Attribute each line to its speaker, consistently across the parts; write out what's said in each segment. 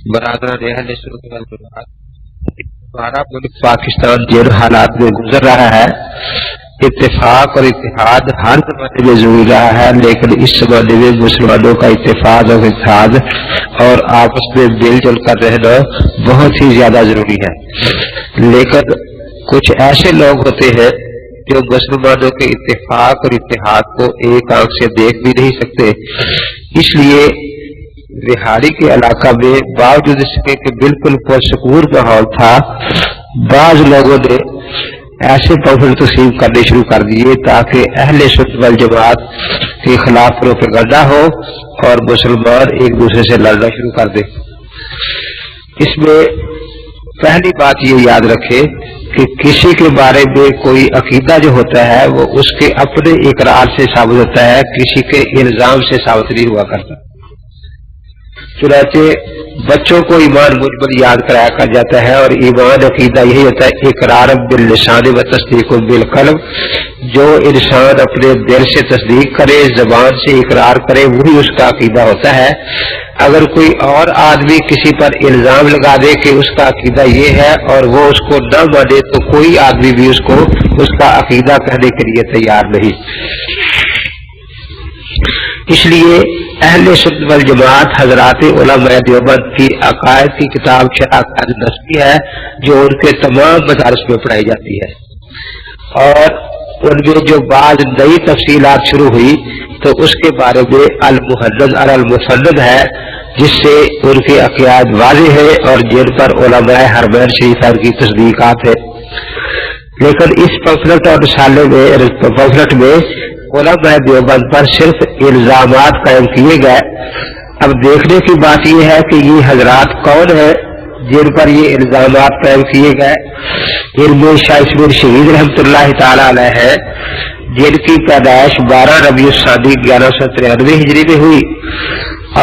Speaker 1: برادران اہل سنت والجماعت، ہمارا ملک پاکستان جن حالات میں گزر رہا ہے، اتفاق اور اتحاد ہر زمانے میں ضروری رہا ہے، لیکن اس زمانے میں مسلمانوں کا اتفاق اور اتحاد اور آپس میں مل جل کر رہنا بہت ہی زیادہ ضروری ہے۔ لیکن کچھ ایسے لوگ ہوتے ہیں جو مسلمانوں کے اتفاق اور اتحاد کو ایک آنکھ سے دیکھ بھی نہیں سکتے، اس لیے بہاری کے علاقہ میں باوجود اس کے کہ بالکل پرسکون ماحول تھا، بعض لوگوں نے ایسے پمفلٹ تقسیم کرنے شروع کر دیے تاکہ اہل سنت والجماعت کے خلاف پروپیگنڈا ہو اور مسلمان ایک دوسرے سے لڑنا شروع کر دیں۔ اس میں پہلی بات یہ یاد رکھے کہ کسی کے بارے میں کوئی عقیدہ جو ہوتا ہے وہ اس کے اپنے اقرار سے ثابت ہوتا ہے، کسی کے الزام سے ثابت نہیں ہوا کرتا۔ چنانچہ بچوں کو ایمان مجمل یاد کرایا جاتا ہے، اور ایمان عقیدہ یہی ہوتا ہے اقرار باللسان و تصدیق بالقلب، جو انسان اپنے دل سے تصدیق کرے، زبان سے اقرار کرے، وہی اس کا عقیدہ ہوتا ہے۔ اگر کوئی اور آدمی کسی پر الزام لگا دے کہ اس کا عقیدہ یہ ہے اور وہ اس کو نہ مانے تو کوئی آدمی بھی اس کو اس کا عقیدہ کہنے کے لیے تیار نہیں۔ اس لیے اہل سنت والجماعت حضرات علماء دیوبند کی عقائد کی کتاب شرح عقائد نسبی ہے، جو ان کے تمام مدارس میں پڑھائی جاتی ہے، اور ان میں جو بعض نئی تفصیلات شروع ہوئی تو اس کے بارے میں المحدث اور المسند ہے، جس سے ان کے عقائد واضح ہے اور جن پر علماء حرمین شریفہ کی تصدیقات ہے۔ لیکن اس پمفلٹ اور رسالے میں علماء دیوبند پر صرف الزامات قائم کیے گئے۔ اب دیکھنے کی بات یہ ہے کہ یہ حضرات کون ہیں جن پر یہ الزامات قائم کیے گئے۔ ان میں شاہ اسماعیل شہید رحمۃ اللہ تعالی علیہ ہے، جن کی پیدائش 12 ربیع الثانی 1193 ہجری میں ہوئی،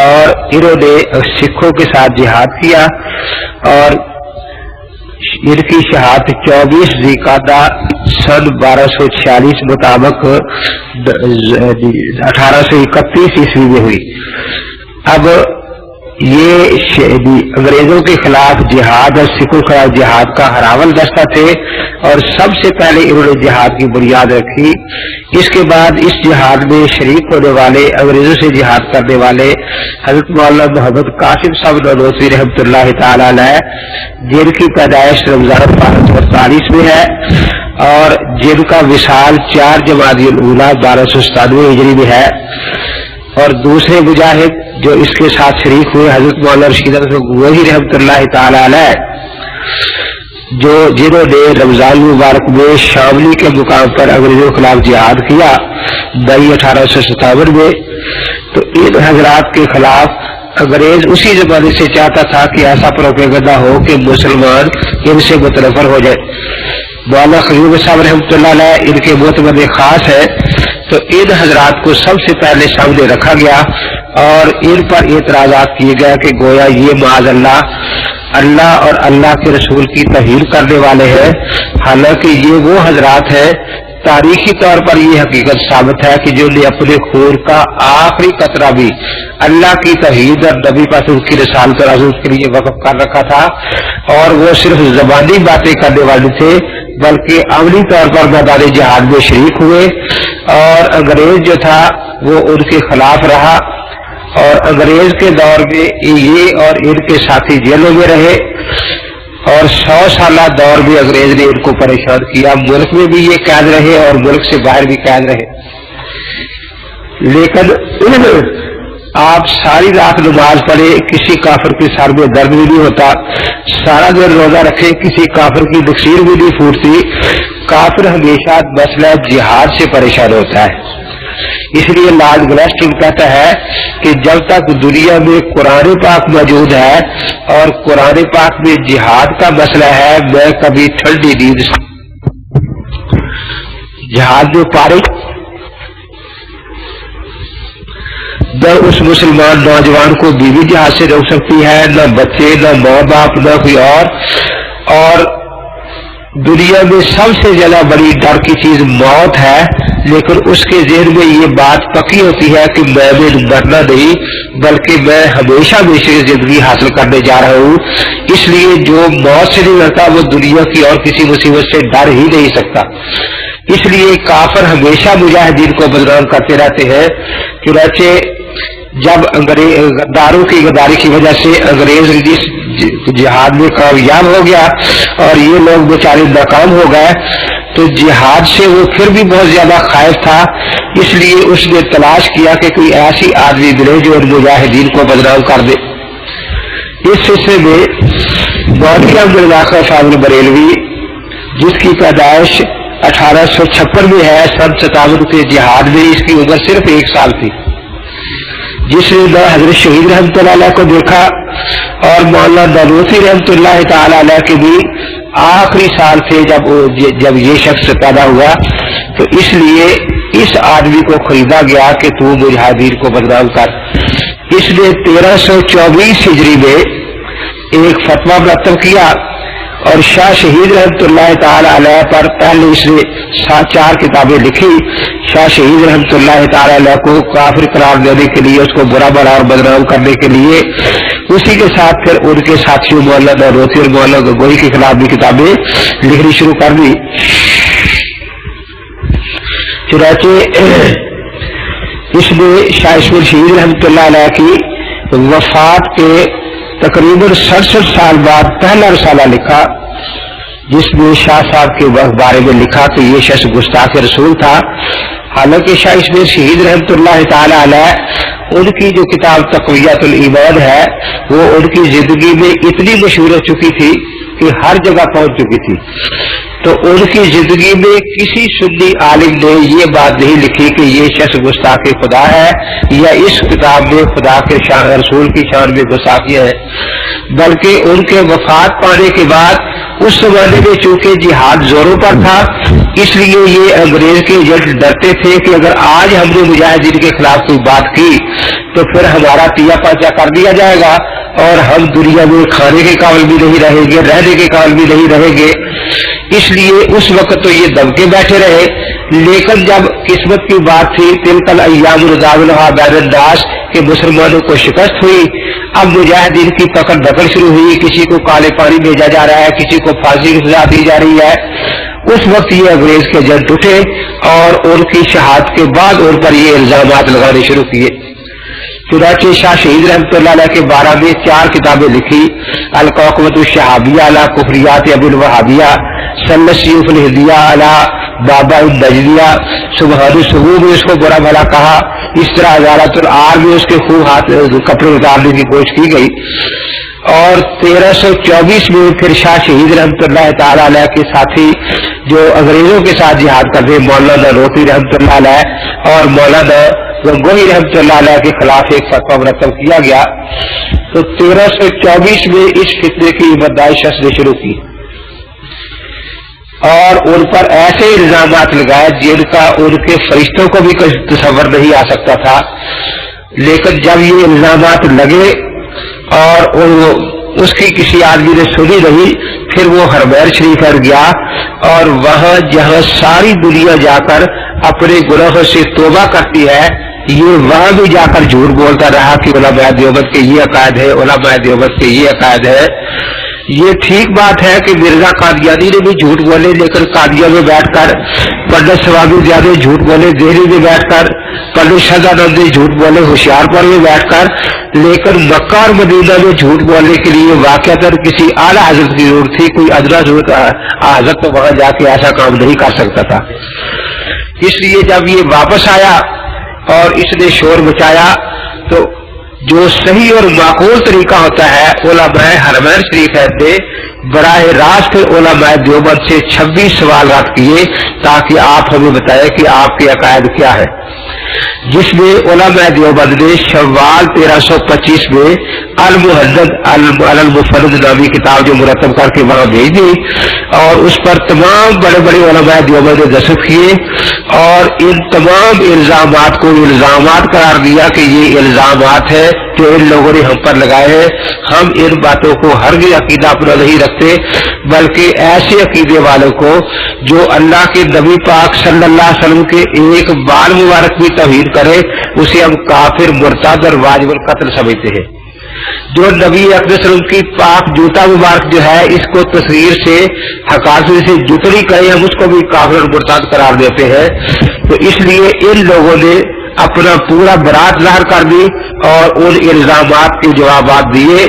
Speaker 1: اور انہوں نے سکھوں کے ساتھ جہاد کیا، اور ان کی شہادت 24 ذیقعدہ سن 1246 مطابق 1831 عیسوی میں ہوئی۔ اب یہ انگریزوں کے خلاف جہاد اور سکھوں کے خلاف جہاد کا ہراول دستہ تھے، اور سب سے پہلے انہوں نے جہاد کی بنیاد رکھی۔ اس کے بعد اس جہاد میں شریک ہونے والے انگریزوں سے جہاد کرنے والے حضرت مولانا محمد قاسم صاحب نانوتوی رحمۃ اللہ تعالی علیہ، جن کی پیدائش رمضان 1248 میں ہے، اور جن کا وصال 4 جمادی الاولیٰ 1297 ہجری میں ہے، اور دوسرے مجاہد جو اس کے ساتھ شریک ہوئے حضرت مولانا رشید احمد گنگوہی رحمۃ اللہ تعالی علیہ، جنہوں نے رمضان مبارک میں شاملی کے مقام پر انگریزوں کے خلاف جہاد کیا مئی 1857 میں۔ تو ان حضرات کے خلاف انگریز اسی زمانے سے چاہتا تھا کہ ایسا پروپیگنڈا ہو کہ مسلمان ان سے متنفر ہو جائے۔ مولانا خلیل صاحب رحمۃ اللہ علیہ ان کے معتمد خاص ہے، تو ان حضرات کو سب سے پہلے سامنے رکھا گیا اور ان پر اعتراضات کیے گئے کہ گویا یہ معاذ اللہ اور اللہ کے رسول کی توہین کرنے والے ہیں، حالانکہ یہ وہ حضرات ہیں، تاریخی طور پر یہ حقیقت ثابت ہے کہ جو نے اپنے خون کا آخری قطرہ بھی اللہ کی توحید اور نبی پاک کی رسالت اور عظمت کے لیے وقف کر رکھا تھا، اور وہ صرف زبانی باتیں کرنے والے تھے بلکہ عملی طور پر میدان جہاد میں شریک ہوئے، اور انگریز جو تھا وہ ان کے خلاف رہا، اور انگریز کے دور میں یہ اور ان کے ساتھی جیلوں میں رہے، اور 100 سالہ دور میں انگریز نے ان کو پریشان کیا، ملک میں بھی یہ قید رہے اور ملک سے باہر بھی قید رہے۔ لیکن آپ ساری رات نماز پڑھے، کسی کافر کے سر میں درد بھی نہیں ہوتا، سارا دن روزہ رکھے، کسی کافر کی نکسیر بھی نہیں پھوٹتی، کافر ہمیشہ مسئلہ جہاد سے پریشان ہوتا ہے۔ اس لیے لارڈ گلیسٹن کہتا ہے کہ جب تک دنیا میں قرآن پاک موجود ہے اور قرآن پاک میں جہاد کا مسئلہ ہے، میں کبھی ٹھنڈی نیند جہاد میں فارغ نہ اس مسلمان نوجوان کو بیوی جہاد سے روک سکتی ہے، نہ بچے، نہ ماں باپ، نہ کوئی اور دنیا میں سب سے زیادہ بڑی ڈر کی چیز موت ہے، لیکن اس کے ذہن میں یہ بات پکی ہوتی ہے کہ میں نے مرنا نہیں بلکہ میں ہمیشہ ہمیشہ زندگی حاصل کرنے جا رہا ہوں، اس لیے جو موت سے نہیں ڈرتا وہ دنیا کی اور کسی مصیبت سے ڈر ہی نہیں سکتا۔ اس لیے کافر ہمیشہ مجاہدین کو بدنام کرتے رہتے ہیں۔ چنانچہ جب غداروں کی غداری کی وجہ سے انگریز جس جہاد میں کامیاب ہو گیا اور یہ لوگ بیچارے ناکام ہو گئے تو جہاد سے وہ پھر بھی بہت زیادہ خائف تھا، اس لیے اس نے تلاش کیا کہ کوئی ایسی آدمی ملے جو ان مجاہدین کو بدنام کر دے۔ اس سلسلے میں مولوی احمد رضا صاحب بریلوی جس کی پیدائش 1856 میں ہے، سن 57 کے جہاد میں اس کی عمر صرف 1 سال تھی، جس نے حضرت شہید رحمۃ اللہ علیہ کو دیکھا اور مولانا دانوسی رحمۃ اللہ تعالی علیہ کے بھی آخری سال تھے جب یہ شخص پیدا ہوا، تو اس لیے اس آدمی کو خریدا گیا کہ تو مجاہدین کو بدنام کر۔ اس نے 1324 ہجری میں ایک فتویٰ مرتب کیا اور شاہ شہید رحمۃ اللہ تعالی علیہ پر پہلے اس نے 4 کتابیں لکھی۔ شاہ شہید رحمۃ اللہ تعالی علیہ کو کافر قرار دینے کے لیے، اس کو برا بھلا اور بدنام کرنے کے لیے، اسی کے ساتھ پھر ان کے ساتھیوں مولانا دانوسی اور مولانا گگوئی کے خلاف بھی کتابیں لکھنی شروع کر دی۔ چنانچہ اس نے شاہ شہید رحمۃ اللہ علیہ کی وفات کے تقریباً 67 سال بعد پہلا رسالہ لکھا، جس میں شاہ صاحب کے بارے میں لکھا کہ یہ شخص گستاخ رسول تھا۔ حالانکہ شاہ اسماعیل شہید رحمۃ اللہ تعالی علیہ ان کی جو کتاب تقویۃ الایمان ہے وہ ان کی زندگی میں اتنی مشہور ہو چکی تھی کہ ہر جگہ پہنچ چکی تھی، تو ان کی زندگی میں کسی سنی عالم نے یہ بات نہیں لکھی کہ یہ شخص گستاخ خدا ہے یا اس کتاب میں خدا کے شان رسول کی شان میں گستاخیاں ہے، بلکہ ان کے وفات پانے کے بعد اس زمانے میں چونکہ جہاد زوروں پر تھا، اس لیے یہ انگریز کے ایجنٹ ڈرتے تھے کہ اگر آج ہم نے مجاہدین کے خلاف کوئی بات کی تو پھر ہمارا پیا پاچا کر دیا جائے گا اور ہم دنیا میں کھانے کے قابل بھی نہیں رہیں گے، رہنے کے قابل بھی نہیں رہیں گے۔ اس لیے اس وقت تو یہ دب کے بیٹھے رہے، لیکن جب قسمت کی بات تھی تلکل ایام نداولھا بین الناس کہ مسلمانوں کو شکست ہوئی، اب مجاہدین کی پکڑ دھکڑ شروع ہوئی، کسی کو کالے پانی بھیجا جا رہا ہے، کسی کو پھانسی کی سزا دی جا رہی ہے۔ اس وقت یہ انگریز کے ایجنٹ اٹھے اور ان کی شہادت کے بعد ان پر یہ الزامات لگانے شروع کیے۔ چنانچہ شاہ شہید رحمۃ اللہ علیہ کے بارے میں 4 کتابیں لکھی، الکوکبۃ الشہابیہ علی کفریات ابو الوہابیہ، سن سیوف الہدیہ علی بابا النجدیہ، سبحان الصبوح میں اس کو برا بھلا کہا، اس طرح عدالت العار میں اس کے خوب ہاتھ کپڑے اتارنے کی کوشش کی گئی۔ اور 1324 میں پھر شاہ شہید رحمۃ اللہ تعالی علیہ کے ساتھی جو انگریزوں کے ساتھ جہاد کرتے مولانا دانوسی رحمۃ اللہ علیہ اور مولانا گگوئی رحمۃ اللہ علیہ کے خلاف ایک فتویٰ مرتب کیا گیا، تو 1324 میں اس فتنے کی ابتدائی شخص نے شروع کی اور ان پر ایسے الزامات لگائے جن کا ان کے فرشتوں کو بھی کچھ تصور نہیں آ سکتا تھا۔ لیکن جب یہ الزامات لگے اور اس کی کسی آدمی نے سنی نہیں، پھر وہ حرمین شریف پر گیا اور وہاں جہاں ساری دنیا جا کر اپنے گناہوں سے توبہ کرتی ہے، یہ وہاں بھی جا کر جھوٹ بولتا رہا کہ علماء دیوبند کے یہ عقائد ہے، علماء دیوبند کے یہ عقائد ہے۔ یہ ٹھیک بات ہے کہ مرزا قادیانی نے بھی جھوٹ بولے، لیکن قادیہ میں بیٹھ کر پنڈت ثوابی زیادہ جھوٹ بولے، دہلی میں بیٹھ کر پنڈت شہزادہ نے جھوٹ بولے، ہوشیارپور میں بیٹھ کر، لیکن مکہ اور مدینہ میں جھوٹ بولنے کے لیے واقعتاً کسی اعلیٰ حضرت کی ضرورت تھی، کوئی ادنا ضرورت حضرت تو وہاں جا کے ایسا کام نہیں کر سکتا تھا۔ اس لیے جب یہ واپس آیا اور اس نے شور مچایا تو جو صحیح اور معقول طریقہ ہوتا ہے، علماء حرمین شریف نے براہ راست علماء دیوبند سے 26 سوال رد کیے تاکہ آپ ہمیں بتائیں کہ آپ کے عقائد کیا ہے، جس میں علماء دیوبند نے شوال 1325 میں المحدد المفرد نامی کتاب جو مرتب کر کے وہاں بھیج دی اور اس پر تمام بڑے بڑے علماء دیوبند نے دستخط کیے اور ان تمام الزامات کو الزامات قرار دیا کہ یہ الزامات ہیں جو ان لوگوں نے ہم پر لگائے ہیں. ہم ان باتوں کو ہرگز عقیدہ اپنا نہیں رکھتے بلکہ ایسے عقیدے والوں کو جو اللہ کے نبی پاک صلی اللہ علیہ وسلم کے ایک بال مبارک بھی توہین کرے اسے ہم کافر مرتد اور واجب القتل سمجھتے ہیں. جو نبی اکرم صلی اللہ علیہ وسلم کی پاک جوتا مبارک جو ہے اس کو تصویر سے حقاصی سے جتنی کرے ہم اس کو بھی کافر اور مرتد قرار دیتے ہیں. تو اس لیے ان لوگوں نے اپنا پورا برات ظاہر کر دی اور ان الزامات کے جوابات دیے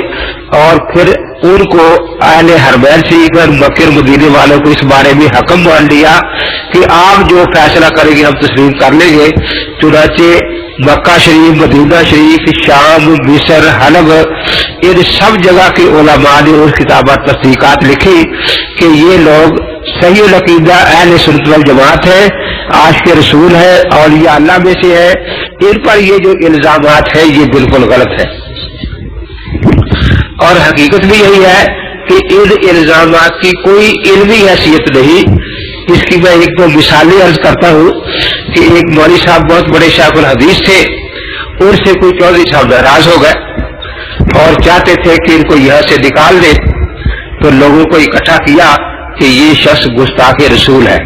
Speaker 1: اور پھر ان کو اہل حرمین سے کر مکہ مدینے والوں کو اس بارے میں حکم مان لیا کہ آپ جو فیصلہ کریں گے ہم تسلیم کر لیں گے. چنانچہ مکہ شریف، مدینہ شریف، شام، مصر، حلب ان سب جگہ کے علماء نے اس کتابات تصدیقات لکھی کہ یہ لوگ صحیح العقیدہ اہل سنت والجماعت ہے، عاشق رسول ہے، اولیاء اللہ میں سے ہے. ان پر یہ جو الزامات ہیں یہ بالکل غلط ہے اور حقیقت بھی یہی ہے کہ ان الزامات کی کوئی علمی حیثیت نہیں. اس کی میں ایک تو مثالی عرض کرتا ہوں کہ ایک مولوی صاحب بہت بڑے شیخ الحدیث تھے، ان سے کوئی چودھری صاحب ناراض ہو گئے اور چاہتے تھے کہ ان کو یہاں سے نکال دے. تو لوگوں کو اکٹھا کیا کہ یہ شخص گستاخ رسول ہے.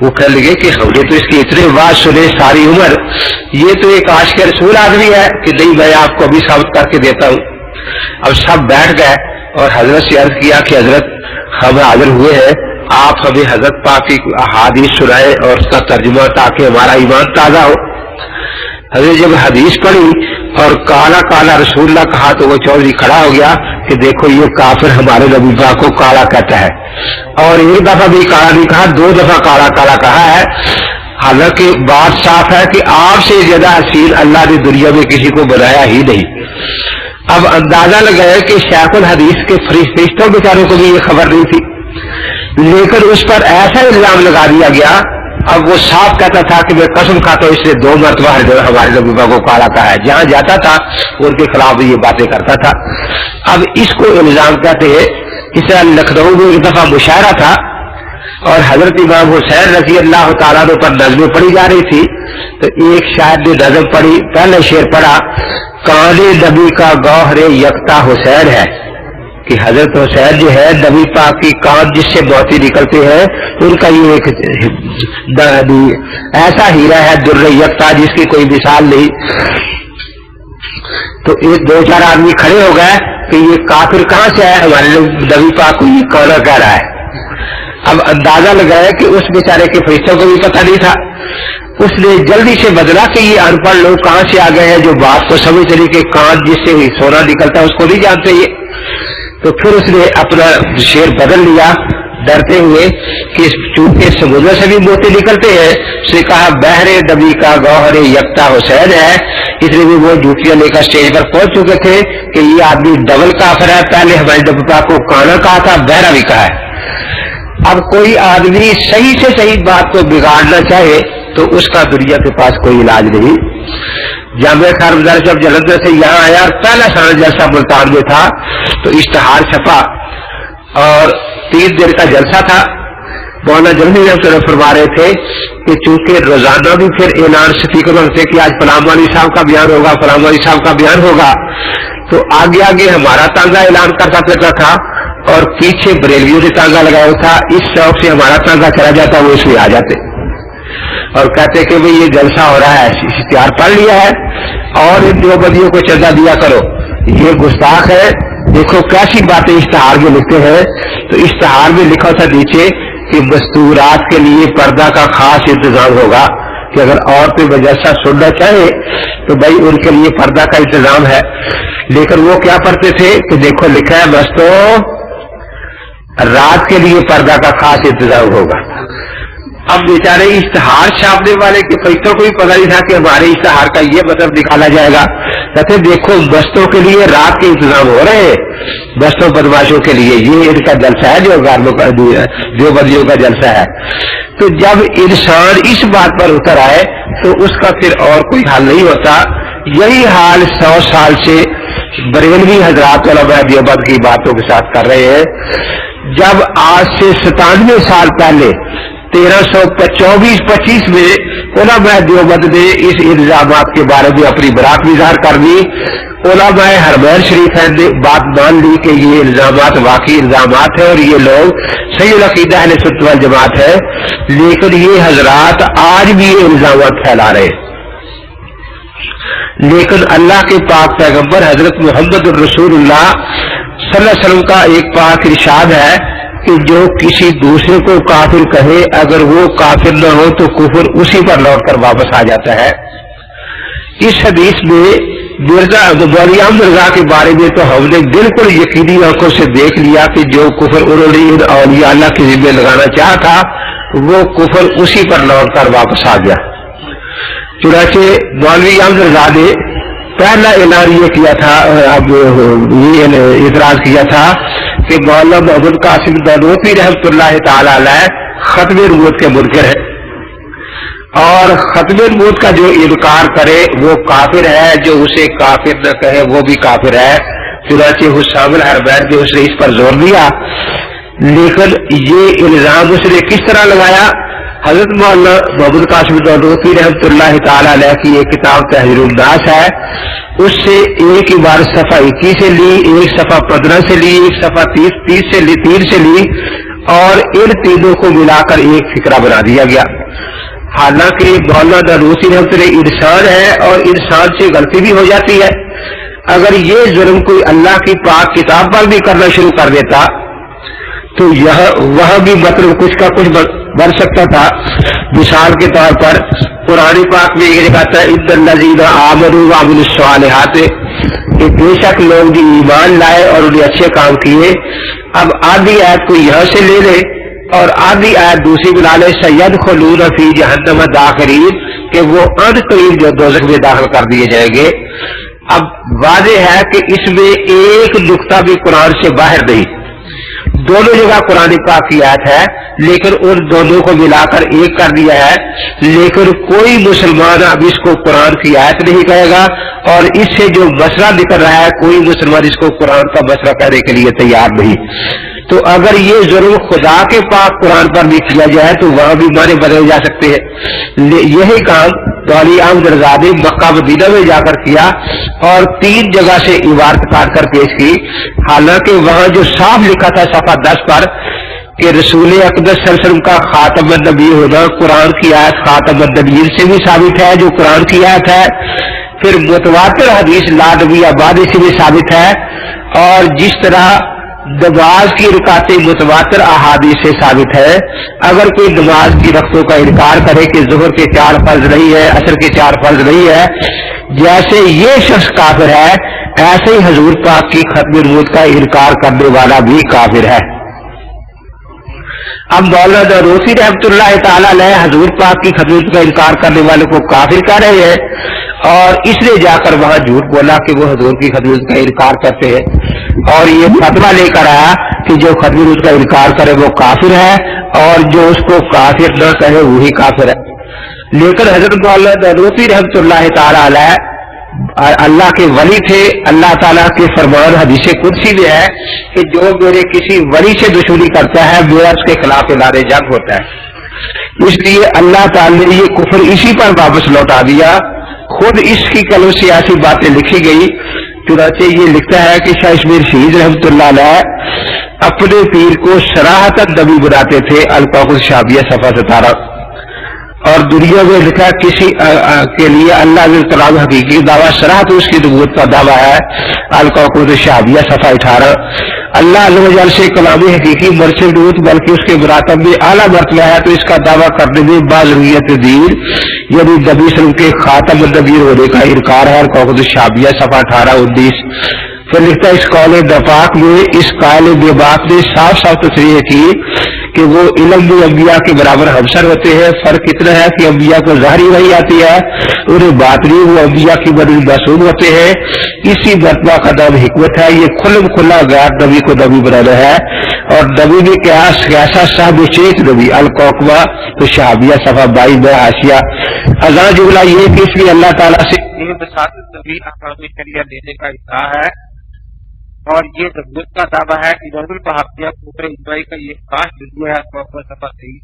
Speaker 1: وہ کہنے لگے کہ ہم نے تو اس کی اتنے بات سنے ساری عمر، یہ تو ایک عاشق رسول آدمی ہے کہ نہیں میں آپ کو ابھی ثابت کر کے دیتا ہوں. اب سب بیٹھ گئے اور حضرت سے عرض کیا کہ حضرت ہم حاضر ہوئے ہیں، آپ ہمیں حضرت پاک کی احادیث سنائے اور اس کا ترجمہ تاکہ ہمارا ایمان تازہ ہو. حضرت جب حدیث پڑھی اور کالا کالا رسول اللہ کہا تو وہ چودھری کھڑا ہو گیا کہ دیکھو یہ کافر ہمارے نبی پاک کو کالا کہتا ہے. اور ایک دفعہ بھی کالا نہیں کہا، دو دفعہ کالا کالا کہا ہے. حالانکہ بات صاف ہے کہ آپ سے زیادہ حسین اللہ نے دنیا میں کسی کو بنایا ہی نہیں. اب اندازہ لگایا کہ شیخ الحدیث کے فرشتوں بیچاروں کو بھی یہ خبر نہیں تھی، لیکن اس پر ایسا الزام لگا دیا گیا. اب وہ صاف کہتا تھا کہ میں قسم کھاتا ہوں اس نے 2 مرتبہ ہمارے نبی کو کالا کہا ہے. جہاں جاتا تھا ان کے خلاف یہ باتیں کرتا تھا. اب اس کو الزام کہتے ہیں. اس طرح لکھنؤ میں ایک دفعہ مشاعرہ تھا اور حضرت امام حسین رضی اللہ تعالیٰ عنہ پر نظمیں پڑھی جا رہی تھی. تو ایک شاعر نے نظم پڑھی، پہلے شعر پڑھا، کان نبی کا گوہر یکتا حسین ہے، کہ حضرت حسین جو ہے نبی پاک کی کان جس سے موتی نکلتے ہیں ان کا یہ ایک ایسا ہیرا ہے در یکتا جس کی کوئی مثال نہیں. تو ایک 2-4 آدمی کھڑے ہو گئے کہ یہ کافر کہاں سے ہے، ہمارے نبی پاک کو یہ کانا کہہ رہا ہے. اب اندازہ لگایا کہ اس بیچارے کے فرشتوں کو بھی پتہ نہیں تھا. اس نے جلدی سے بدلا کہ یہ ان پڑھ لوگ کہاں سے آ گئے ہیں جو بات کو سمجھ چلی کہ کان جس سے سونا نکلتا ہے اس کو نہیں جانتے یہ. تو پھر اس نے اپنا شعر بدل لیا ڈرتے ہوئے کہ چونکہ سمندر سے بھی موتی نکلتے ہیں. اس نے کہا بحر نبی کا گوہر یکتا حسین ہے. اس لیے بھی وہ جوتیاں لے کر اسٹیج پر پہنچ چکے تھے کہ یہ آدمی ڈبل کافر ہے. پہلے ہمارے نبی پاک کو کانا کہا تھا، بہرا بھی کہا ہے. اب کوئی آدمی صحیح سے صحیح بات کو بگاڑنا چاہے تو اس کا دنیا کے پاس کوئی علاج نہیں. جامعہ خیر مدارس جب جلندھر سے یہاں آیا اور پہلا سال جلسہ ملتان میں تھا تو اشتہار چھپا اور 3 دن کا جلسہ تھا. مولانا جلدی فرما رہے تھے کہ چونکہ روزانہ بھی پھر اعلان اسپیکر ہوتے کہ آج فلاں والی صاحب کا بیان ہوگا، فلاں والی صاحب کا بیان ہوگا، تو آگے آگے ہمارا تانگا اعلان کرتا پھرتا تھا اور پیچھے بریلویوں نے تانگا لگایا تھا. اس شوق سے ہمارا تانگا چلا جاتا وہ اس میں آ جاتے اور کہتے کہ بھئی یہ جلسہ ہو رہا ہے، اشتہار پڑھ لیا ہے اور ان دیوبندیوں کو چندہ دیا کرو، یہ گستاخ ہے. دیکھو کیسی باتیں اشتہار میں لکھتے ہیں. تو اشتہار میں لکھا تھا نیچے کہ مستورات کے لیے پردہ کا خاص انتظام ہوگا کہ اگر عورتیں جلسہ سننا چاہے تو بھائی ان کے لیے پردہ کا انتظام ہے. لیکن وہ کیا پڑھتے تھے کہ دیکھو لکھا ہے مستوں رات کے لیے پردہ کا خاص انتظام ہوگا. اب بیچارے اشتہار چھاپنے والے کے فرشتوں کو بھی پتہ نہیں تھا کہ ہمارے اشتہار کا یہ مطلب نکالا جائے گا. کہتے دیکھو بستوں کے لیے رات کے انتظام ہو رہے ہیں، بستوں بدماشوں کے لیے یہ ان کا جلسہ ہے جو بدیوں کا جلسہ ہے. تو جب انسان اس بات پر اتر آئے تو اس کا پھر اور کوئی حل نہیں ہوتا. یہی حال 100 سال سے بریلوی حضرات علماء دیوبند کی باتوں کے ساتھ کر رہے ہیں. جب آج سے 97 سال پہلے 1324-25 میں علماء دیوبند نے اس الزامات کے بارے میں اپنی برات اظہار کر دی. علماء حرمین شریفین نے بات مان لی کہ یہ الزامات واقعی الزامات ہیں اور یہ لوگ صحیح العقیدہ اہل سنت والجماعت ہے، لیکن یہ حضرات آج بھی یہ الزامات پھیلا رہے ہیں. لیکن اللہ کے پاک پیغمبر حضرت محمد الرسول اللہ صلی اللہ علیہ وسلم کا ایک پاک ارشاد ہے کہ جو کسی دوسرے کو کافر کہے اگر وہ کافر نہ ہو تو کفر اسی پر لوٹ کر واپس آ جاتا ہے. اس حدیث میں مرزا مولوی احمد رضا کے بارے میں تو ہم نے بالکل یقینی آنکھوں سے دیکھ لیا کہ جو کفر انہوں نے اولیاء اللہ کے ذمہ لگانا چاہا تھا وہ کفر اسی پر لوٹ کر واپس آ گیا. چنانچہ مولوی احمد رضا نے پہلا اعلان یہ کیا تھا، اب یہ اعتراض کیا تھا کہ مولانا محمد قاسم نانوتوی رحمۃ اللہ تعالی علیہ ختم نبوت کے منکر ہے اور ختم نبوت کا جو انکار کرے وہ کافر ہے، جو اسے کافر نہ کہے وہ بھی کافر ہے. چنانچہ حسام الحرمین نے اس نے اس پر زور دیا، لیکن یہ الزام اس نے کس طرح لگایا؟ حضرت مولانا محمد قاسم نانوتوی رحمۃ اللہ تعالی علیہ کی ایک کتاب تحریر الناس ہے، اس سے ایک عبارت صفحہ 21 سے لی، ایک صفحہ 15 سے لی، ایک صفحہ 30 سے لی، 3 سے لی اور ان تینوں کو ملا کر ایک فکرہ بنا دیا گیا. حالانکہ مولانا نانوتوی رحمۃ اللہ انسان ہے اور انسان سے غلطی بھی ہو جاتی ہے. اگر یہ ظلم کوئی اللہ کی پاک کتاب پر بھی کرنا شروع کر دیتا تو وہاں بھی مطلب کچھ کا کچھ بن سکتا تھا. مثال کے طور پر قرآن پاک میں یہ کہتا ہے ان الذین آمنوا وعملوا الصالحات، کہ بے شک لوگ جو ایمان لائے اور انہیں اچھے کام کیے. اب آدھی آیت کو یہاں سے لے لے اور آدھی آیت دوسری بنا لے، سیدخلون فی جہنم داخرین، کہ وہ ان قریب جو دوزخ میں داخل کر دیے جائیں گے. اب واضح ہے کہ اس میں ایک نقطہ بھی قرآن سے باہر نہیں، دونوں جگہ قرآن پاک کی آیت ہے لیکن ان دونوں کو ملا کر ایک کر دیا ہے. لیکن کوئی مسلمان اب اس کو قرآن کی آیت نہیں کہے گا اور اس سے جو مسئلہ نکل رہا ہے کوئی مسلمان اس کو قرآن کا مسئلہ کہنے کے لیے تیار نہیں. تو اگر یہ ضرور خدا کے پاک قرآن پر بھی کیا جائے تو وہاں بھی معنی بدلے جا سکتے ہیں. یہی کام مولوی احمد رضا نے مکہ مدینہ میں جا کر کیا اور 3 جگہ سے عبارت کاٹ کر پیش کی. حالانکہ وہاں جو صاف لکھا تھا صفحہ 10 پر کہ رسول اقدس صلی اللہ علیہ وسلم کا خاتم النبی ہونا قرآن کی آیت خاتم النبیین سے بھی ثابت ہے جو قرآن کی آیت ہے. پھر متواتر حدیث لا نبی آباد سے بھی ثابت ہے، اور جس طرح نماز کی رکعتیں متواتر احادیث سے ثابت ہے. اگر کوئی نماز کی رکعتوں کا انکار کرے کہ ظہر کے 4 فرض نہیں ہے، عصر کے 4 فرض نہیں ہے، جیسے یہ شخص کافر ہے ایسے ہی حضور پاک کی ختم نبوت کا انکار کرنے والا بھی کافر ہے. اب مولانا نانوتوی رحمۃ اللہ تعالی علیہ حضور پاک کی ختم نبوت کا انکار کرنے والے کو کافر کہہ رہے ہیں اور اس نے جا کر وہاں جھوٹ بولا کہ وہ حضور کی ختم نبوت کا انکار کرتے ہیں اور یہ فتویٰ لے کر آیا کہ جو ختم نبوت کا انکار کرے وہ کافر ہے اور جو اس کو کافر نہ کہے وہی کافر ہے. لیکن حضرت مولانا نانوتوی رحمۃ اللہ تعالی علیہ اللہ کے ولی تھے. اللہ تعالیٰ کے فرمان حدیث قدسی میں ہے کہ جو میرے کسی ولی سے دشمنی کرتا ہے میرا اس کے خلاف اعلان جنگ ہوتا ہے. اس لیے اللہ تعالیٰ نے یہ کفر اسی پر واپس لوٹا دیا. خود اس کی قلم سے ایسی باتیں لکھی گئی. چنانچہ یہ لکھتا ہے کہ شاہ اسماعیل شہید رحمۃ اللہ علیہ اپنے پیر کو صراحتاً نبی بناتے تھے. القاقص شعبیہ صفحہ 17. اور دنیا میں لکھا کسی کے لیے اللہ تعالیٰ حقیقی دعویٰ صراحت اس کی نبوت کا دعویٰ ہے. القاقص شعبیہ صفحہ 18. اللہ عز و جل سے کلام حقیقی مرسل نبوت بلکہ اس کے مراتب میں اعلیٰ مرتبہ ہے تو اس کا دعویٰ کرنے میں باضروریت دین یعنی نبی صلی اللہ علیہ وسلم کے خاتم النبی ہونے کا انکار ہے. القاقص شعبیہ صفحہ 18-19. پھر لکھتا ہے اس قول دفاق میں اس قائل بے باک نے صاف صاف تصریح کی کہ وہ علم میں انبیاء کے برابر ہمسر ہوتے ہیں. فرق اتنا ہے کہ انبیاء کو ظاہری وحی آتی ہے انہیں باطنی وہ انبیاء کی مدد معصوم ہوتے ہیں. اسی مرتبہ کا نام حکمت ہے. یہ کھلم کھلا غیر نبی کو نبی بنانا ہے اور نبی میں کیسا صاحب شیخ نبی. القوقبہ تو شہابیہ صفحہ 22 میں حاشیہ. ازاں جملہ یہ کہ اس لیے اللہ تعالیٰ سے نبی احکام شریعت دینے کا ادعا ہے اور یہ نبوت کا دعویٰ ہے امام البحقیہ کوفر اجماعی کا یہ خاص جزو ہے صفحہ 23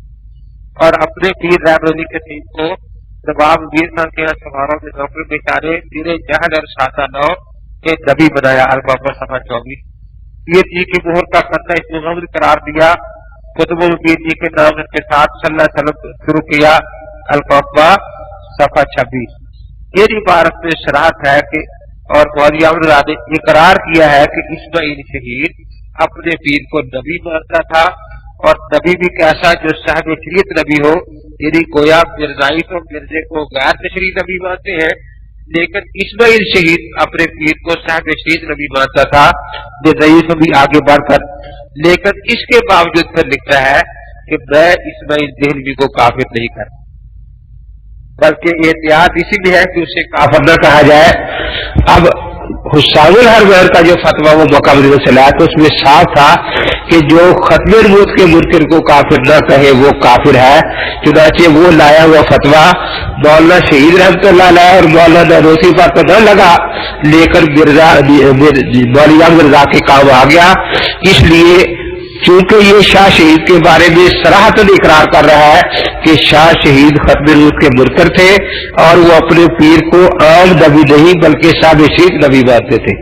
Speaker 1: اور اپنے پیر رحمۃ اللہ کے سین کو نواب میر خان کے سواروں میں نوکری بیچارے پیر جہل اور شاطہ نو کے نبی بنایا البابا صفحہ 24 پیر جی کی مہر کا قطع اس محمد قرار دیا قطب پیر جی کے نام کے ساتھ صلی اللہ علیہ وسلم شروع کیا القبہ صفحہ 26 یہ عبارت میں شراحت ہے کہ اور مولوی احمد رضا نے اقرار کیا ہے کہ اسماعیل شہید اپنے پیر کو نبی مانتا تھا اور نبی بھی کیسا جو صاحب شریعت نبی ہو، یعنی گویا مرزائی تو مرزے کو غیر تشریعی نبی مانتے ہیں، لیکن اسماعیل شہید اپنے پیر کو صاحب شریعت نبی مانتا تھا مرزائی سے بھی آگے بڑھ کر، لیکن اس کے باوجود پھر لکھتا ہے کہ میں اسماعیل دہلوی کو کافر نہیں کرتا، بلکہ احتیاط اسی لیے ہے کہ اسے کافر نہ کہا جائے۔ اب حسام الحرمین کا جو فتویٰ وہ مقابل سے لایا تو اس میں صاف تھا کہ جو ختم نبوت کے منکر کو کافر نہ کہے وہ کافر ہے، چنانچہ وہ لایا ہوا فتویٰ مولانا شہید رحمۃ اللہ علیہ اور مولانا نوسی پر تو نہ لگا، لیکن مولوی احمد رضا کے کام آ گیا، اس لیے چونکہ یہ شاہ شہید کے بارے میں صراحتاً اقرار کر رہا ہے کہ شاہ شہید ختم نبوت کے منکر تھے اور وہ اپنے پیر کو عام نبی نہیں بلکہ صاحب شریعت نبی مانتے تھے،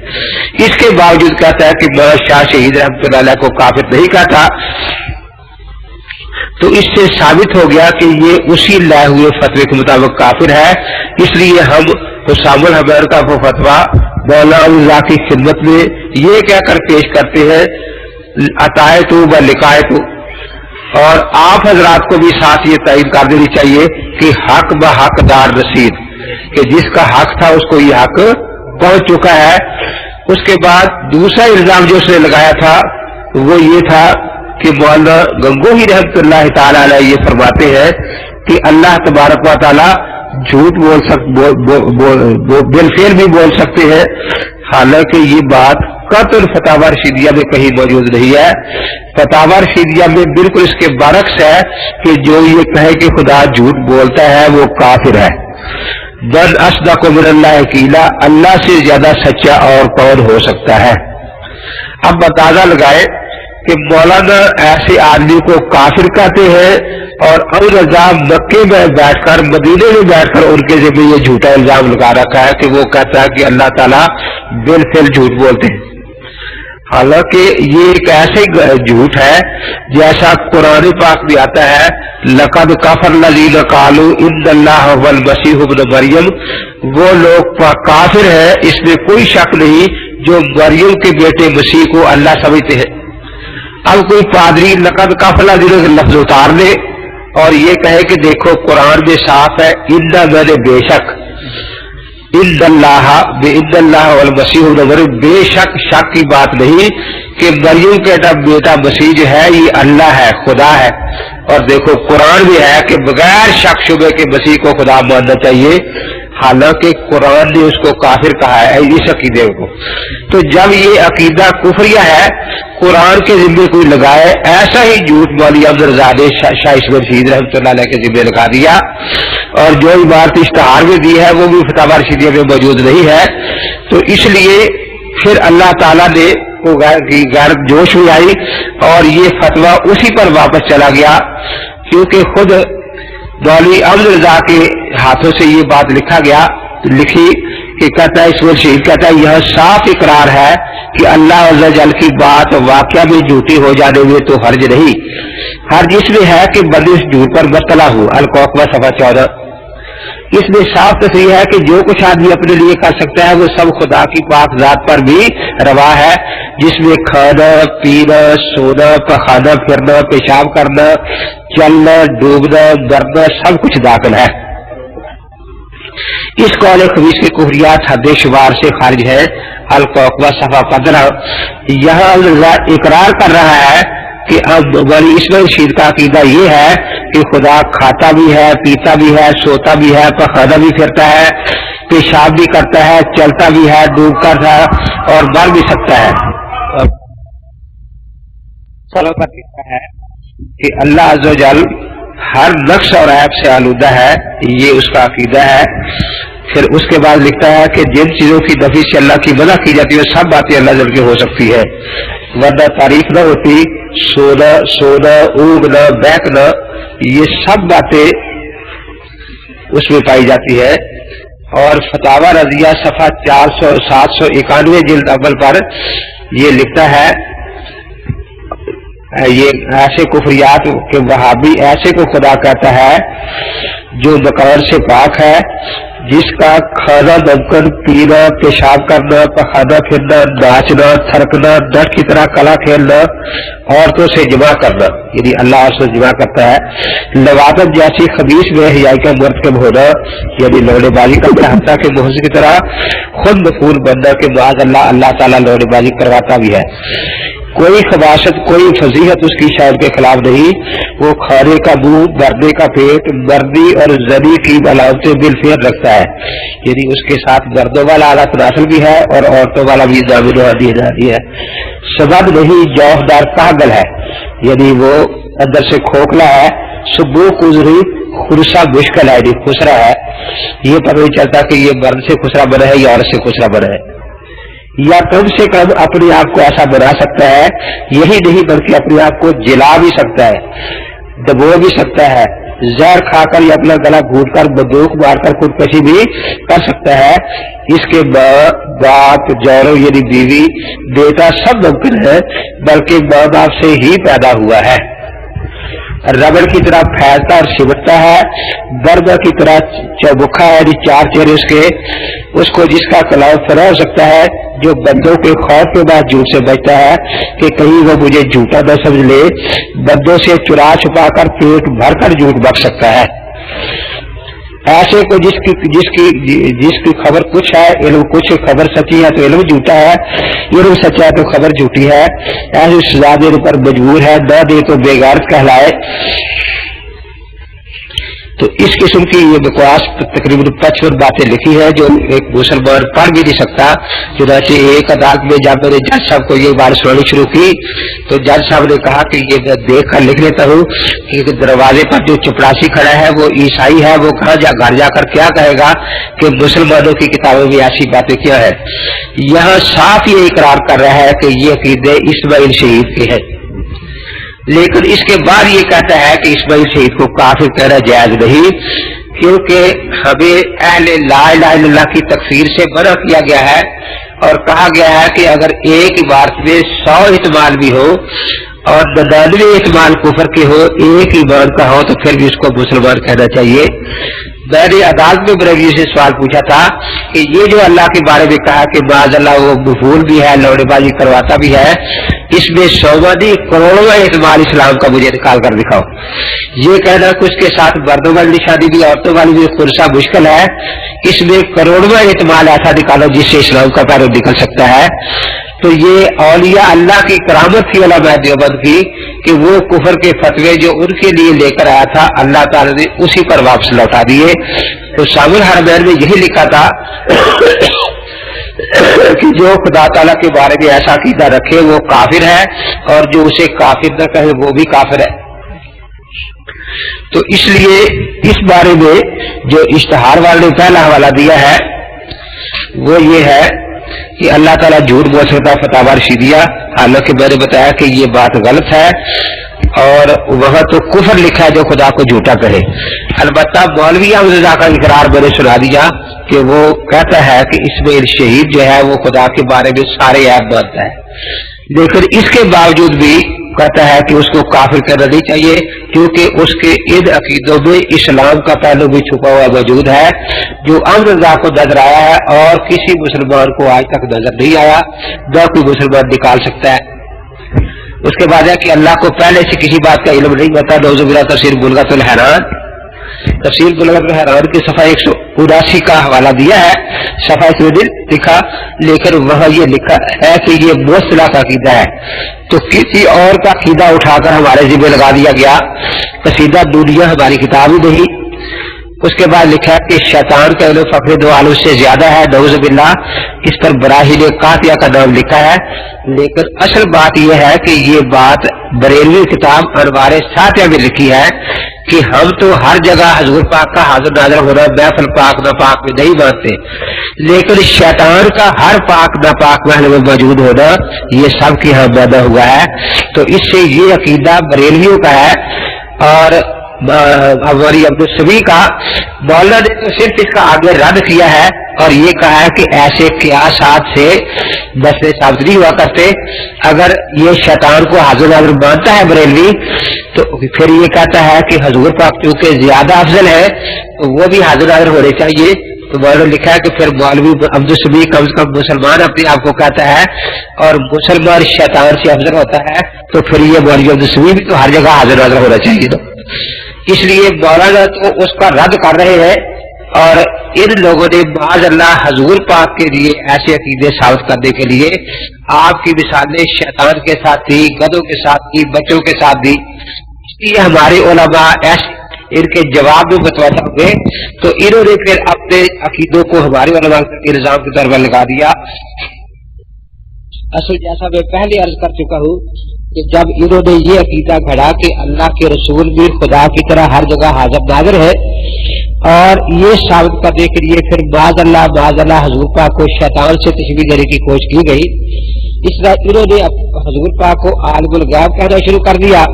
Speaker 1: اس کے باوجود کہتا ہے کہ میں شاہ شہید رحمۃ اللہ علیہ کو کافر نہیں کہتا، تو اس سے ثابت ہو گیا کہ یہ اسی لائے ہوئے فتوے کے مطابق کافر ہے۔ اس لیے ہم حسام الحرمین کا وہ فتویٰ مولانا رضا کی خدمت میں یہ کہہ کر پیش کرتے ہیں عطایت و لقایت، اور آپ حضرات کو بھی ساتھ یہ تعین کر دینی چاہیے کہ حق بحق دار رسید، کہ جس کا حق تھا اس کو یہ حق پہنچ چکا ہے۔ اس کے بعد دوسرا الزام جو اس نے لگایا تھا وہ یہ تھا کہ مولانا گنگوہی رحمۃ اللہ تعالی علیہ یہ فرماتے ہیں کہ اللہ تبارک و تعالی جھوٹ بالفعل بھی بول سکتے ہیں، حالانکہ یہ بات قطعاً فتاوی رشیدیہ میں کہیں موجود نہیں ہے۔ فتاوی رشیدیہ میں بالکل اس کے برعکس ہے کہ جو یہ کہے کہ خدا جھوٹ بولتا ہے وہ کافر ہے۔ من اصدق من اللہ قیلا، اللہ سے زیادہ سچا اور کون ہو سکتا ہے۔ اب اندازہ لگائے کہ مولانا ایسے آدمی کو کافر کہتے ہیں اور ابو رضا مکے میں بیٹھ کر مدینے میں بیٹھ کر ان کے ذمہ یہ جھوٹا الزام لگا رکھا ہے کہ وہ کہتا ہے کہ اللہ تعالیٰ بالفعل جھوٹ بولتے ہیں، حالانکہ یہ ایک ایسے جھوٹ ہے جیسا قرآن پاک بھی آتا ہے لقد کفر الذین قالوا ان اللہ هو المسیح ابن مریم، وہ لوگ کافر ہیں، اس میں کوئی شک نہیں جو مریم کے بیٹے مسیح کو اللہ سمجھتے ہیں۔ اب کوئی پادری لقد کفر الذین کے لفظ اتار دے اور یہ کہے کہ دیکھو قرآن میں صاف ہے ان میں نے بے شک ان اللہ والمسیح ابن مریم، بے شک شک کی بات نہیں کہ مریم کا بیٹا مسیح جو ہے یہ اللہ ہے، خدا ہے، اور دیکھو قرآن بھی ہے کہ بغیر شک شبے کے مسیح کو خدا ماننا چاہیے، حالانکہ قرآن نے اس کو کافر کہا ہے اس عقیدے کو۔ تو جب یہ عقیدہ کفریہ ہے قرآن کے ذمے کوئی لگائے، ایسا ہی جھوٹ مولوی احمد رضا نے شاہ اسماعیل شہید رحمۃ اللہ علیہ کے ذمے لگا دیا، اور جو عبارت اشتہار میں دی ہے وہ بھی فتاوی رشیدیہ میں موجود نہیں ہے۔ تو اس لیے پھر اللہ تعالیٰ نے غیر جوش میں آئی اور یہ فتویٰ اسی پر واپس چلا گیا، کیونکہ خود مولوی احمد رضا کے ہاتھوں سے یہ بات لکھی کہ کہتا ہے اسماعیل شہید کہتا ہے یہ صاف اقرار ہے کہ اللہ عز و جل کی بات واقعہ میں جھوٹی ہو جانے میں تو حرج نہیں، حرج اس میں ہے کہ بندے اس جھوٹ پر مبتلا ہو۔ القوقبہ صفحہ 14 اس میں صاف تصریح ہے کہ جو کچھ آدمی اپنے لیے کر سکتا ہے وہ سب خدا کی پاک ذات پر بھی روا ہے، جس میں کھانا پینا سونا پخانا پھرنا پیشاب کرنا چلنا ڈوبنا مرنا سب کچھ داخل ہے۔ اس قول خبیث کے کفریات حد شمار سے خارج ہے۔ القوقبہ صفحہ 15 یہاں اقرار کر رہا ہے کہ اب ولی اسماعیل شہید کا عقیدہ یہ ہے کہ خدا کھاتا بھی ہے پیتا بھی ہے سوتا بھی ہے پخانا بھی پھرتا ہے پیشاب بھی کرتا ہے چلتا بھی ہے ڈوب کر ہے اور مر بھی سکتا ہے۔ ہے کہ اللہ عز و جل ہر نقص اور عیب سے آلودہ ہے، یہ اس کا عقیدہ ہے۔ پھر اس کے بعد لکھتا ہے کہ جن چیزوں کی نفی سے اللہ کی مدح کی جاتی ہے سب باتیں اللہ جل کے ہو سکتی ہے، ورنہ تعریف نہ ہوتی، سونا اونگنا بیٹھنا یہ سب باتیں اس میں پائی جاتی ہے۔ اور فتاوی رضیہ صفحہ 791 جلد اول پر یہ لکھتا ہے، یہ ایسے کفریات کے وہابی ایسے کو خدا کہتا ہے جو مقرر سے پاک ہے، جس کا کھانا دمکن، پینا، پیشاب کرنا، پخانا پھرنا، ناچنا، تھرکنا، ڈٹ کی طرح کلا کھیلنا، عورتوں سے جمع کرنا، یعنی اللہ سے جمع کرتا ہے، لواطت جیسی خبیث بے حیائی کا مرتکب ہونا، یعنی لوڑے بازی کرنا، حتیٰ کہ محسن کی طرح خود مفعول بننا کہ معاذ اللہ تعالیٰ لوڑے بازی کرواتا بھی ہے۔ کوئی خباثت، کوئی فضیحت اس کی شاعر کے خلاف نہیں، وہ کھانے کا منہ، مرنے کا پیٹ، مردی اور زنی کی علامتیں بالفعل رکھتا ہے، یعنی اس کے ساتھ مردوں والا اعلیٰ تناسل بھی ہے اور عورتوں والا بھی ضامن حدیث ہے۔ سبب نہیں جوہدار پاگل ہے، یعنی وہ اندر سے کھوکھلا ہے، صبح گزری خرسا مشکل ہے، یعنی خسرا ہے، یہ پتہ نہیں چلتا کہ یہ مرد سے خسرا بنا ہے یا عورت سے خسرا بنا ہے، یا کم سے کم اپنے آپ کو ایسا بنا سکتا ہے، یہی نہیں بلکہ اپنے آپ کو جلا بھی سکتا ہے، دبو بھی سکتا ہے، زہر کھا کر یا اپنا گلا گھونٹ کر بندوق مار کر خودکشی بھی کر سکتا ہے۔ اس کے ماں باپ، جوڑوں یعنی بیوی، بیٹا سب ممکن ہے، بلکہ ماں باپ سے ہی پیدا ہوا ہے۔ ربڑ کی طرح پھیلتا اور سمٹتا ہے، برگ کی طرح چوبکھا ہے، یعنی چار چہرے اس کو جس کا کلام فرا ہو سکتا ہے، جو بندوں کے خوف کے بعد جھوٹ سے بچتا ہے کہ کہیں وہ مجھے جھوٹا نہ سمجھ لے، بندوں سے چرا چھپا کر پیٹ بھر کر جھوٹ بک سکتا ہے۔ ایسے کو جس کی خبر کچھ ہے، علم کچھ، خبر سچی ہے تو علم جھوٹا ہے، علم سچا ہے تو خبر جھوٹی ہے، ایسے سزا دینے پر مجبور ہے، نہ دے تو بے غیرت کہلائے۔ تو اس قسم کی یہ بکواس تقریباً 55 باتیں لکھی ہے جو ایک مسلمان پڑھ بھی نہیں سکتا۔ چنانچہ ایک عدالت میں جب میں نے جج صاحب کو یہ بات سنانی شروع کی تو جج صاحب نے کہا کہ یہ میں دیکھ کر لکھ لیتا ہوں کہ دروازے پر جو چپڑاسی کھڑا ہے وہ عیسائی ہے، وہ گھر جا کر کیا کہے گا کہ مسلمانوں کی کتابوں میں ایسی باتیں کیا ہے۔ یہاں صاف یہ اقرار کر رہا ہے کہ یہ عقیدے اسماعیل شہید کے ہیں، لیکن اس کے بعد یہ کہتا ہے کہ اسماعیل شہید کو کافر کہنا جائز نہیں، کیونکہ ہمیں اہل لا الہ الا اللہ کی تکفیر سے منع کیا گیا ہے اور کہا گیا ہے کہ اگر ایک عبارت میں 100 احتمال بھی ہو اور 99 احتمال کفر کے ہو، ایک ایمان کا ہو تو پھر بھی اس کو مسلمان کہنا چاہیے۔ میں نے عدالت میں بریلوی سے سوال پوچھا تھا کہ یہ جو اللہ کے بارے میں کہا کہ معاذ اللہ وہ مفعول بھی ہے، لوڑے بازی کرواتا بھی ہے، اس میں 100 کروڑوں احتمال اسلام کا مجھے نکال کر دکھاؤ۔ یہ کہنا کہ اس کے ساتھ مردوں والی شادی بھی عورتوں والی بھی خرسا مشکل ہے، اس میں کروڑوں احتمال ایسا نکالو جس سے اسلام کا پیرو نکل سکتا ہے۔ تو یہ اولیاء اللہ کی کرامت تھی علماء دیوبند کی کہ وہ کفر کے فتوے جو ان کے لیے لے کر آیا تھا اللہ تعالی نے اسی پر واپس لوٹا دیے۔ تو شامل حرمین میں یہی لکھا تھا کہ جو خدا تعالیٰ کے بارے میں ایسا عقیدہ رکھے وہ کافر ہے اور جو اسے کافر نہ کہے وہ بھی کافر ہے۔ تو اس لیے اس بارے میں جو اشتہار والے نے پہلا حوالہ دیا ہے وہ یہ ہے کہ اللہ تعالیٰ جھوٹ بول سکتا فتاوی رشیدیہ، حالانکہ میں نے بتایا کہ یہ بات غلط ہے اور وہاں تو کفر لکھا ہے جو خدا کو جھوٹا کہے۔ البتہ مولوی احمد رضا کا اقرار میں نے سنا دیا کہ وہ کہتا ہے کہ اسماعیل شہید جو ہے وہ خدا کے بارے میں سارے عیب مانتا ہے، لیکن اس کے باوجود بھی کہتا ہے کہ اس کو کافر کرنا نہیں چاہیے کیونکہ اس کے ان عقیدوں میں اسلام کا پہلو بھی چھپا ہوا موجود ہے جو احمد رضا کو نظر آیا ہے اور کسی مسلمان کو آج تک نظر نہیں آیا، نہ کوئی مسلمان نکال سکتا ہے۔ اس کے بعد ہے کہ اللہ کو پہلے سے کسی بات کا علم نہیں ہوتا۔ نعوذ باللہ تفسیر بلغت الحیران، تفسیر بلغت الحیران کی صفحہ 179 کا حوالہ دیا ہے، صفحہ اس میں لکھا، لیکن وہاں یہ لکھا ہے کہ یہ معطلہ کا عقیدہ ہے، تو کسی اور کا عقیدہ اٹھا کر ہمارے ذمہ لگا دیا گیا۔ قصیدہ دنیا ہماری کتاب ہی نہیں۔ اس کے بعد لکھا کہ شیطان کا علم فخر دو عالم سے زیادہ ہے، نعوذ باللہ، اس پر براہین قاطعہ کا نام لکھا ہے، لیکن اصل بات یہ ہے کہ یہ بات بریلوی کتاب انوار ساتیہ میں لکھی ہے کہ ہم تو ہر جگہ حضور پاک کا حاضر ناظر ہونا محفل پاک ناپاک میں نہیں مانتے، لیکن شیطان کا ہر پاک ناپاک محل میں موجود ہونا یہ سب کے یہاں پیدا ہوا ہے۔ تو اس سے یہ عقیدہ بریلویوں کا ہے، اور ہماری عبدالسمیع کا مولانا نے تو صرف اس کا آگے رد کیا ہے اور یہ کہا ہے کہ ایسے قیاسات سے مسئلے ثابت نہیں ہوا کرتے۔ اگر یہ شیطان کو حاضر ناظر مانتا ہے بریلوی تو پھر یہ کہتا ہے کہ حضور پاک چونکہ زیادہ افضل ہے تو وہ بھی حاضر ناظر ہونے چاہیے۔ تو مولانا لکھا ہے کہ پھر مولوی عبدالسمیع کم سے کم مسلمان اپنے آپ کو کہتا ہے اور مسلمان شیطان سے افضل ہوتا ہے، تو پھر یہ مولوی عبدالسمیع بھی تو ہر جگہ حاضر ناظر ہونا چاہیے۔ تو اس لیے مولانا تو اس کا رد کر رہے ہیں، اور ان لوگوں نے معاذ اللہ حضور پاک کے لیے ایسے عقیدے ثابت کرنے کے لیے آپ کی مثالیں شیطان کے ساتھ تھی، گدھوں کے ساتھ تھی، بچوں کے ساتھ دی۔ اس لیے ہمارے علماء ایسے ان کے جواب میں بتواتا ہوئے تو انہوں نے پھر اپنے عقیدوں کو ہمارے علماء کے الزام کے طور پر لگا دیا۔ اصل جیسا میں پہلے عرض کر چکا ہوں کہ جب انہوں نے یہ عقیدہ گھڑا کہ اللہ کے رسول بھی خدا کی طرح ہر جگہ حاضر ناظر ہے، اور یہ ثابت کرنے کے لیے پھر معاذ اللہ حضور پاک کو شیطان سے تشبیہ دینے کی کوشش کی گئی، اس طرح انہوں نے حضور پاک کو عالم الغیب کہنا شروع کر دیا۔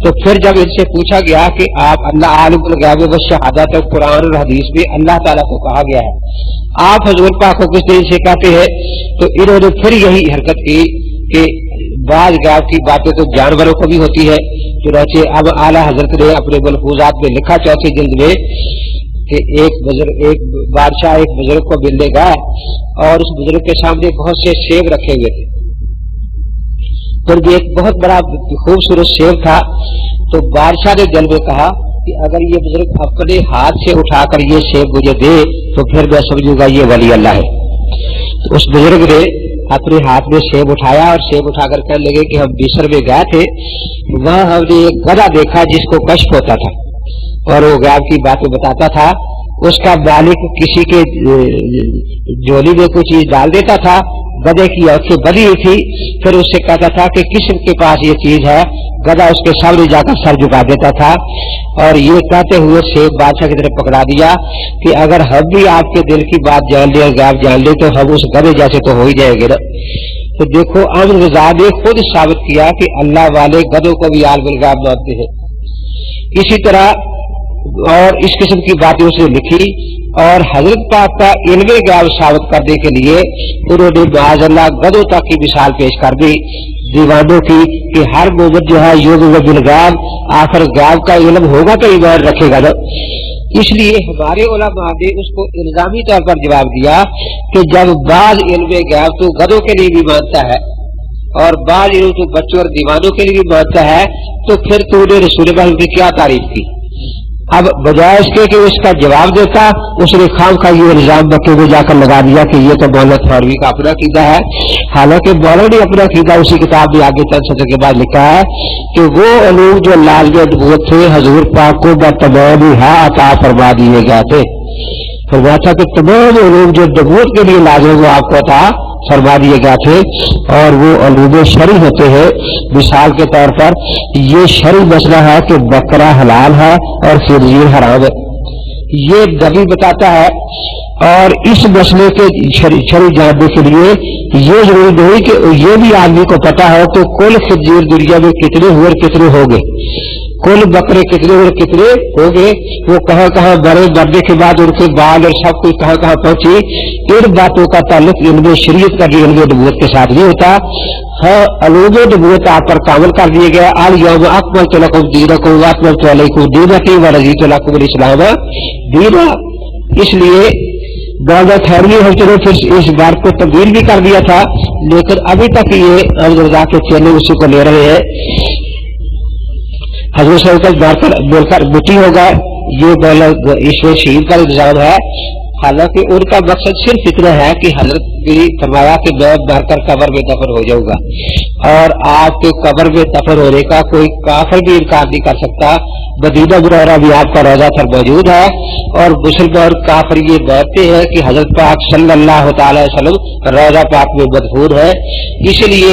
Speaker 1: تو پھر جب ان سے پوچھا گیا کہ آپ اللہ عالم الغیب و شہادت قرآن اور حدیث میں اللہ تعالیٰ کو کہا گیا ہے، آپ حضور پاک کو کس طریقے سے کہتے ہیں؟ تو انہوں نے پھر یہی حرکت کی کہ بعض غیب کی باتیں تو جانوروں کو بھی ہوتی ہے، چنانچہ اب اعلیٰ حضرت نے اپنے ملفوظات میں لکھا 4 جلد میں کہ ایک بادشاہ ایک بزرگ کو ملنے گیا اور اس بزرگ کے سامنے بہت سے سیب رکھے ہوئے تھے، پھر بھی ایک بہت بڑا خوبصورت سیب تھا۔ تو بادشاہ نے دل میں کہا کہ اگر یہ بزرگ اپنے ہاتھ سے اٹھا کر یہ سیب مجھے دے تو پھر میں سمجھوں گا یہ ولی اللہ ہے۔ تو اس بزرگ نے اپنے ہاتھ میں سیب اٹھایا اور سیب اٹھا کر کہنے لگے کہ ہم مصر میں گئے تھے، وہاں ہم نے ایک گدھا دیکھا جس کو کشف ہوتا تھا اور وہ غیب کی باتیں بتاتا تھا، اس کا مالک کسی کے جولی میں کوئی چیز ڈال دیتا تھا، گدھے کی آنکھیں بندھی ہوئی تھی، پھر اس سے کہتا تھا کہ کس کے پاس یہ چیز ہے، گدھا اس کے سامنے جا کر سر جھکا دیتا تھا، اور یہ کہتے ہوئے سیب بادشاہ کی طرف پکڑا دیا کہ اگر ہم بھی آپ کے دل کی بات جان لیں، غیب جان لیں، تو ہم اس گدھے جیسے تو ہو ہی جائیں گے نا۔ تو دیکھو احمد رضا نے خود ثابت کیا کہ اللہ والے گدھوں کو بھی عالم الغیب مانتے ہیں۔ اسی طرح اور اس قسم کی باتیں اس نے لکھی، اور حضرت پاک کا علم غیب ثابت کرنے کے لیے انہوں نے معاذ اللہ گدھوں تک کی مثال پیش کر دی دیوانوں کی کہ ہر مومن جو ہے یؤمن بالغیب، آخر غیب کا علم ہوگا تو ایمان رکھے گا نا۔ اس لیے ہمارے علماء نے اس کو الزامی طور پر جواب دیا کہ جب بعض علم غیب تو گدھوں کے لیے بھی مانتا ہے اور بعض علم تو بچوں اور دیوانوں کے لیے بھی مانتا ہے، تو پھر تو نے رسول اللہ کی کیا تعریف کی؟ اب بجائے اس کے کہ اس کا جواب دیتا، اس نے خام کا یہ الزام بکے میں جا کر لگا دیا کہ یہ تو مولانا تھانوی کا اپنا عقیدہ ہے، حالانکہ مولانا نے اپنا عقیدہ اسی کتاب میں آگے چند سطر کے بعد لکھا ہے کہ وہ علوم جو لازم نبوت تھے حضور پاک کو بتمام عطا فرما دیے گئے تھے۔ فرمایا تھا کہ تمام علوم جو نبوت کے لیے لازم وہ آپ کو عطا فرما دیے گئے تھے، اور وہ علوم شرعی ہوتے ہیں۔ مثال کے طور پر یہ شرعی مسئلہ ہے کہ بکرا حلال ہے اور خنزیر حرام ہے، یہ نبی بتاتا ہے، اور اس مسئلے کے شرعی جاننے کے لیے یہ ضروری نہیں کہ یہ بھی آدمی کو پتا ہے تو کل خنزیر دنیا میں کتنے ہوئے اور کتنے ہوں گے، کل بکرے کتنے اور کتنے ہوں گے، وہ کہاں کہاں بڑے، مرنے کے بعد ان کے بال اور سب کچھ کہاں کہاں پہنچی، ان باتوں کا تعلق علم شریعت کا بھی علم نبوت کے ساتھ نہیں ہوتا۔ ہاں علوم نبوت آپ پر کامل کر دیے گئے، الیوم اکملت لکم دینکم واتممت علیکم نعمتی ورضیت لکم الاسلام دینا۔ اس لیے مولانا تھانوی نے پھر اس بات کو تبدیل بھی کر دیا تھا، لیکن ابھی تک یہ احمد رضا کے چیلے اسی کو لے رہے ہیں۔ حضرت صاحب بول کر مٹی ہوگا، یہ مولانا ایشور شہید کا الزام ہے، حالانکہ ان کا مقصد صرف اتنا ہے کہ حضرت بھی فرمایا کہ میں مر کر قبر میں دفن ہو جاؤں گا، اور آپ کے قبر میں دفن ہونے کا کوئی کافر بھی انکار نہیں کر سکتا۔ مدینہ منورہ بھی آپ کا روضہ پر موجود ہے، اور مسلمان کافر یہ مانتے ہیں کہ حضرت پاک صلی اللہ تعالی وسلم روضہ پاک میں مدفون ہے، اس لیے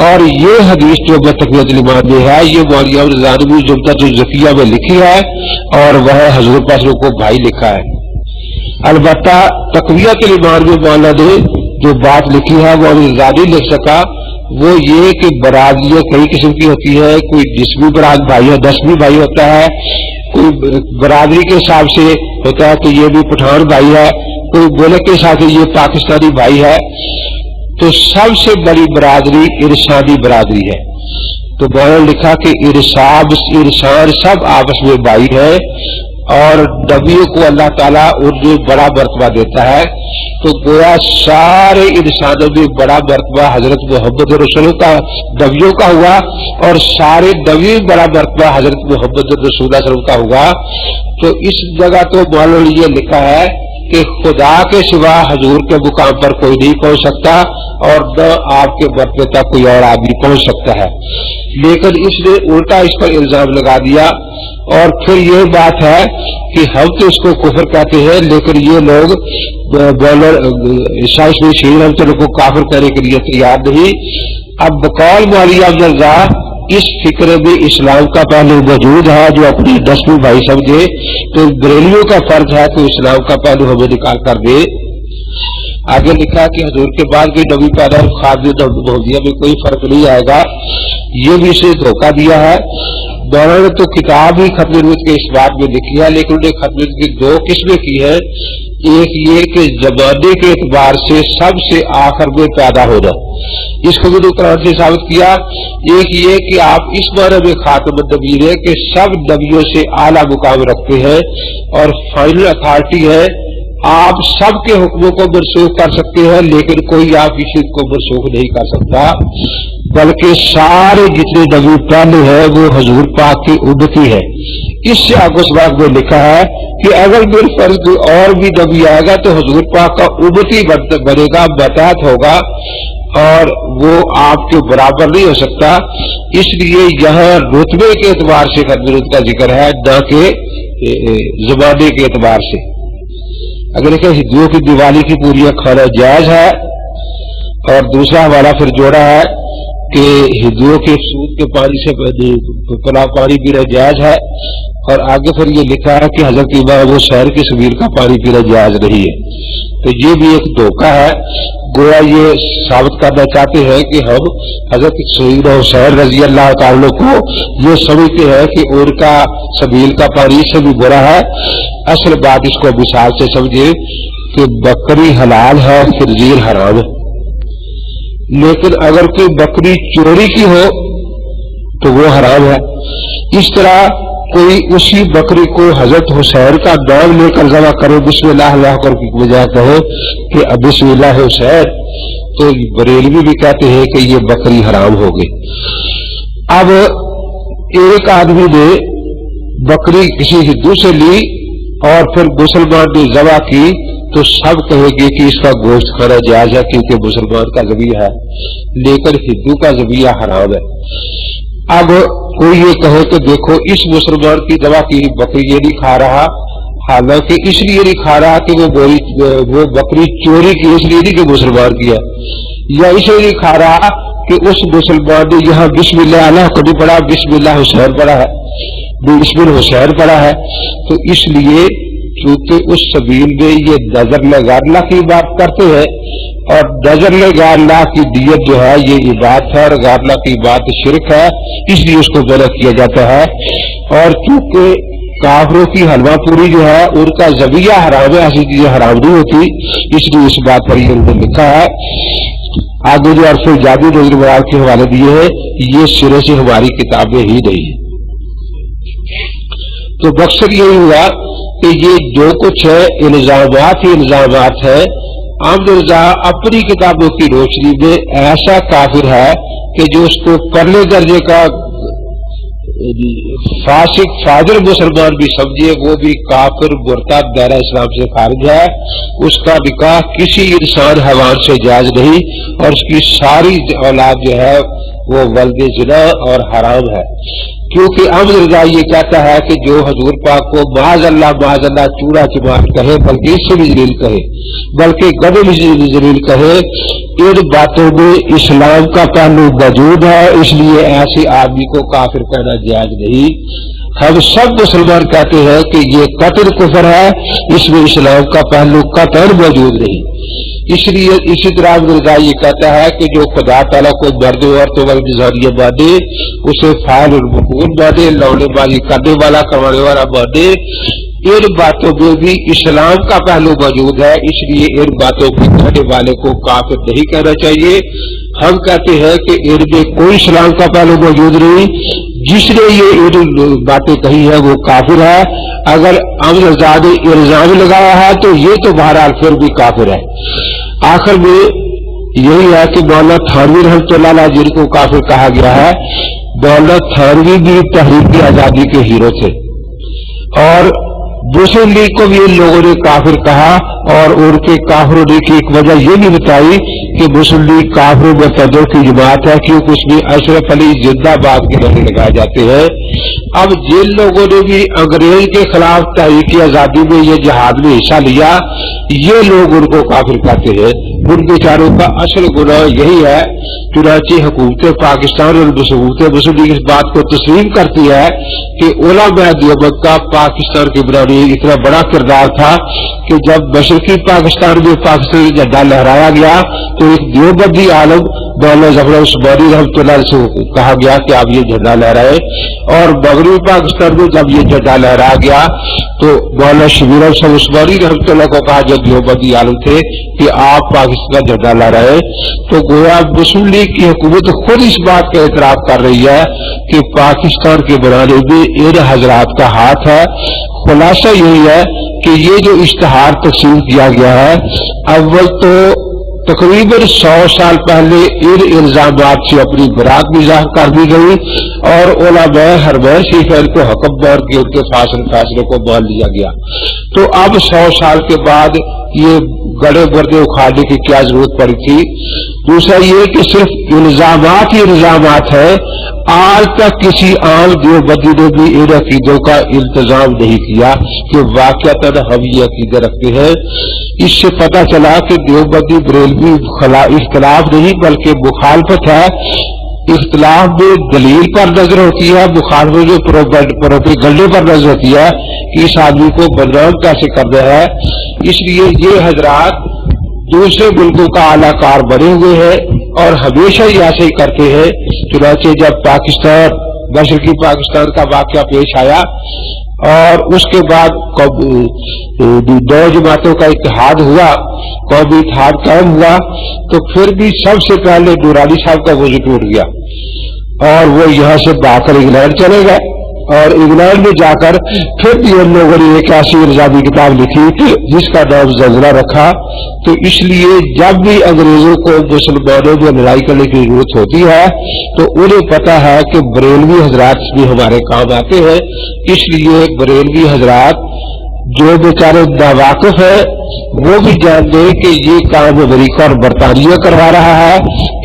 Speaker 2: اور یہ حدیث جو میں تقویۃ الایمان میں ہے یہ مولوی رضوی جملۃ الزکیہ میں لکھی ہے اور وہ حضور پاک کو بھائی لکھا ہے. البتہ تقویۃ الایمان میں مولانا نے جو بات لکھی ہے وہ رضوی لکھ سکا وہ یہ کہ برادریاں کئی قسم کی ہوتی ہے. کوئی جسمی برادری بھائی ہے 10ویں بھائی ہوتا ہے, کوئی برادری کے حساب سے ہوتا ہے کہ یہ بھی پٹھان بھائی ہے, کوئی ملک کے حساب سے یہ پاکستانی بھائی ہے. تو سب سے بڑی برادری ارسانی برادری ہے. تو مولانا نے لکھا کہ ارسان سب آپس میں بھائی ہے اور نبیوں کو اللہ تعالیٰ انہیں بڑا مرتبہ دیتا ہے. تو گویا سارے انسانوں میں بڑا مرتبہ حضرت محمد رسول کا نبیوں کا ہوا اور سارے نبی میں بڑا مرتبہ حضرت محمد رسول اللہ صلی اللہ علیہ وسلم کا ہوا. تو اس جگہ تو مولانا نے یہ لکھا ہے کہ خدا کے سوا حضور کے مقام پر کوئی نہیں پہنچ سکتا اور نہ آپ کے مرتبے تک کوئی اور آدمی پہنچ سکتا ہے. لیکن اس نے الٹا اس پر الزام لگا دیا اور پھر یہ بات ہے کہ ہم تو اس کو کفر کہتے ہیں لیکن یہ لوگ عیسائی میں شہید ہم کو کافر کرنے کے لیے تیار نہیں. اب بقول مولوی عبد الرزاق اس فکر میں اسلام کا پہلو موجود ہے جو اپنی 10ویں بھائی سمجھے تو بریلیوں کا فرض ہے کہ اسلام کا پہلو ہمیں نکال کر دے. آگے لکھا کہ حضور کے بعد کوئی نبی پیدا خادم محمدیہ میں کوئی فرق نہیں آئے گا. یہ بھی اسے دھوکہ دیا ہے. مولانا نے تو کتاب ہی ختم نبوت کے اس بات میں لکھی ہے لیکن انہیں ختم نبوت کی 2 قسمیں کی ہیں. ایک یہ کہ زمانے کے اعتبار سے سب سے آخر میں پیدا ہونا, اس کو بھی قرآن سے ثابت کیا. ایک یہ کہ آپ اس معنی میں خاتم النبیین ہے کہ سب نبیوں سے اعلیٰ مقام رکھتے ہیں اور فائنل اتھارٹی ہے. آپ سب کے حکموں کو منسوخ کر سکتے ہیں لیکن کوئی آپ کی چیز کو منسوخ نہیں کر سکتا بلکہ سارے جتنے نبی پہلے ہیں وہ حضور پاک کی امتی ہے. اس سے آگے اس بات میں لکھا ہے کہ اگر میرے فرض کوئی اور بھی نبی آئے گا تو حضور پاک کا امتی بنے گا, متحد ہوگا اور وہ آپ کے برابر نہیں ہو سکتا. اس لیے یہاں رتبے کے اعتبار سے خدمت کا ذکر ہے نہ کہ زمانے کے اعتبار سے. اگر کہ ہندوؤں کی دیوالی کی پوریاں کھانا جائز ہے اور دوسرا حوالہ پھر جوڑا ہے کہ ہندوؤں کے سود کے پانی سے پانی پینا جائز ہے اور آگے پھر یہ لکھا ہے کہ حضرت امام حسین کی سبیل کا پانی پینا جائز نہیں ہے. تو یہ بھی ایک دھوکہ ہے. گویا یہ ثابت کرنا چاہتے ہیں کہ ہم حضرت سیدنا حسین رضی اللہ تعالیٰ کو یہ سمجھتے ہیں کہ ان کا سبیل کا پانی سے بھی برا ہے. اصل بات اس کو مثال سے سمجھے کہ بکری حلال ہے خنزیر حرام ہے. لیکن اگر کوئی بکری چوری کی ہو تو وہ حرام ہے. اس طرح کوئی اسی بکری کو حضرت حسین کا نام لے کر ذبح کرے بسم اللہ اللہ کر کی بجائے کہے کہ اب بسم اللہ حسین تو بریلوی بھی کہتے ہیں کہ یہ بکری حرام ہو گئی. اب ایک آدمی نے بکری کسی ہندو سے لی اور پھر مسلمان نے ذبح کی تو سب کہے گے کہ اس کا گوشت کھانا جائز ہے کیونکہ مسلمان کا ذبیحہ ہے لیکن ہندو کا ذبیحہ حرام ہے. اب کوئی یہ کہے کہ دیکھو اس مسلمان کی ذبح کی بکری یہ نہیں کھا رہا, حالانکہ اس لیے نہیں کھا رہا کہ وہ بکری چوری کی اس لیے نہیں کہ مسلمان کیا, یا اس لیے نہیں کھا رہا کہ اس مسلمان نے یہاں بسم اللہ اللہ کو نہیں پڑھا بسم اللہ حسین پڑھا ہے بسم اللہ حسین پڑھا ہے. تو اس لیے چونکہ اس سبیل میں یہ نظر لگا اللہ کی بات کرتے ہیں اور نظر لگا اللہ کی دیت جو ہے یہ عبادت ہے اور غیر اللہ کی بات شرک ہے, اس لیے اس کو منع کیا جاتا ہے. اور چونکہ کافروں کی حلوہ پوری جو ہے ان کا ذبیحہ حرام ہے, ایسی چیزیں حرام نہیں ہوتی, اس لیے اس بات پر یہ لکھا ہے. آگے جو عرف جابر نظر مراد کے حوالے دیے ہیں یہ سرے سے ہماری کتابیں ہی نہیں ہیں. تو مقصد یہی ہوا کہ یہ جو کچھ ہے الزامات ہی الزامات ہے. عام رضا اپنی کتابوں کی روشنی میں ایسا کافر ہے کہ جو اس کو پرلے درجے کا فاسق فاجر مسلمان بھی سمجھے وہ بھی کافر مرتد دائرہ اسلام سے خارج ہے. اس کا نکاح کسی انسان حیوان سے جائز نہیں اور اس کی ساری اولاد جو ہے وہ ولد زنا اور حرام ہے. کیونکہ احمد رضا یہ کہتا ہے کہ جو حضور پاک کو معاذ اللہ چورا چمار کہے بلکہ اس سے بھی ذلیل کہے، بلکہ گدے بھی ذلیل کہے، ان باتوں میں اسلام کا پہلو موجود ہے، اس لیے ایسے آدمی کو کافر کہنا جائز نہیں۔ ہم سب مسلمان کہتے ہیں کہ یہ قطعی کفر ہے، اس میں اسلام کا پہلو قطعی موجود نہیں۔ اس لیے اسی طرح مرزا یہ کہتا ہے کہ جو خدا تعالیٰ کو مرد عورتوں والی نظریہ مانے، اسے فاعل المفعول مانے، لونے بازی کرنے والا کروانے والا مانے، ان باتوں میں بھی اسلام کا پہلو موجود ہے، اس لیے ان باتوں کو کہنے والے کو کافر نہیں کہنا چاہیے۔ ہم کہتے ہیں کہ ان میں کوئی اسلام کا پہلو موجود نہیں، جس نے یہ ان باتیں کہی ہے وہ کافر ہے۔ اگر احمد رضا نے الزام لگایا ہے تو یہ تو بہرحال پھر بھی کافر ہے۔ آخر میں یہی ہے کہ مولانا تھانوی رحمۃ اللہ علیہ جن کو کافر کہا گیا ہے، مولانا تھانوی بھی تحریک آزادی کے ہیرو تھے، اور مسلم لیگ کو بھی ان لوگوں نے کافر کہا، اور ان کے کافر ہونے کی ایک وجہ یہ بھی بتائی کہ مسلم لیگ کافر مرتدوں کی جماعت ہے، کیونکہ اس میں اشرف علی زندہ باد کے نعرے لگائے جاتے ہیں۔ اب جن لوگوں نے بھی انگریز کے خلاف تحریک آزادی میں یہ جہاد میں حصہ لیا، یہ لوگ ان کو کافر کہتے ہیں۔ ان بیچاروں کا اصل گناہ یہی ہے، چنانچہ حکومت پاکستان اور حکومت مسلم لیگ اس بات کو تسلیم کرتی ہے کہ علماء دیوبند کا پاکستان کے بنانے اتنا بڑا کردار تھا کہ جب مشرقی پاکستان میں پاکستانی جھنڈا لہرایا گیا تو ایک دیوبندی عالم مولانا ظفر عثمانی رحمۃ اللہ علیہ سے کہا گیا کہ آپ یہ جھنڈا لہرائے، اور مغربی پاکستان میں جب یہ جھنڈا لہرایا گیا تو مولانا شبیر احمد عثمانی رحمۃ اللہ کو کہا، جو دیوبندی عالم تھے، کہ آپ پاکستان کا جھنڈا لہرائے۔ تو گویا مسلم لیگ کی حکومت خود اس بات کا اعتراف کر رہی ہے کہ پاکستان کے بنانے میں ان حضرات کا ہاتھ ہے۔ خلاصہ یہی ہے کہ یہ جو اشتہار تقسیم کیا گیا ہے، اول تو تقریباً 100 سال پہلے ان الزامات سے اپنی برات بھی ظاہر کر دی گئی، اور علماء حرمین شریفین کو حکم مان کے ان کے فیصلے کو مان لیا گیا۔ تو اب 100 سال کے بعد یہ گڑے بردے اکھاڑنے کی کیا ضرورت پڑی تھی؟ دوسرا یہ کہ صرف الزامات ہی الزامات ہے، آج تک کسی عام دیوبندی نے بھی ان عقیدوں کا التزام نہیں کیا کہ واقعتاً ہم یہ عقیدے رکھتے ہیں۔ اس سے پتہ چلا کہ دیوبندی بریلوی اختلاف نہیں بلکہ مخالفت ہے۔ اختلاف میں دلیل پر نظر ہوتی ہے، مخالفت میں پروپیگنڈے پر نظر ہوتی ہے کہ اس آدمی کو بدنام کیسے کرنا ہے۔ اس لیے یہ حضرات دوسرے ملکوں کا اعلی کار بنے ہوئے ہیں اور ہمیشہ ہی ایسے ہی کرتے ہیں۔ چنانچہ جب پاکستان مشرقی پاکستان کا واقعہ پیش آیا اور اس کے بعد دو جماعتوں کا اتحاد ہوا، قومی اتحاد قائم ہوا، تو پھر بھی سب سے پہلے نورانی صاحب کا وضو ٹوٹ گیا اور وہ یہاں سے بھاگ کر انگلینڈ چلے گئے، اور انگلینڈ میں جا کر پھر بھی ان لوگوں نے ایک ایسی الزامی کتاب لکھی جس کا نام زلزلہ رکھا۔ تو اس لیے جب بھی انگریزوں کو مسلمانوں میں لڑائی کرنے کی ضرورت ہوتی ہے تو انہیں پتا ہے کہ بریلوی حضرات بھی ہمارے کام آتے ہیں، اس لیے بریلوی حضرات جو بیچارے ناواقف ہیں وہ بھی جان دیں کہ یہ کام امریکہ اور برطانیہ کروا رہا ہے،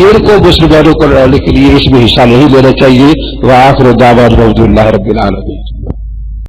Speaker 2: ان کو مسلمانوں کو لڑانے کے لیے اس میں حصہ نہیں لینا چاہیے۔ وآخر دعوانا الحمد للہ رب العالمین۔